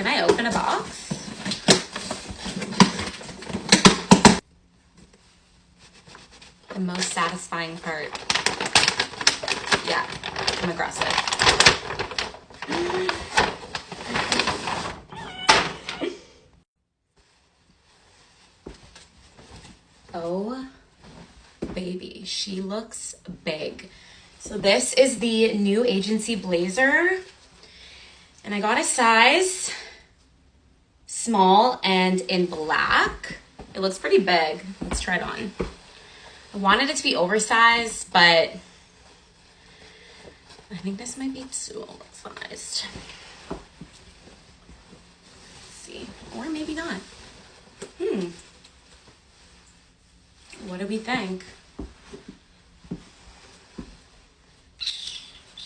Can I open a box? The most satisfying part. Yeah, I'm aggressive. Oh, baby, she looks big. So this is the new agency blazer, and I got a size small and in black. It looks pretty big. Let's try it on. I wanted it to be oversized, but I think this might be too oversized. Let's see, or maybe not. What do we think?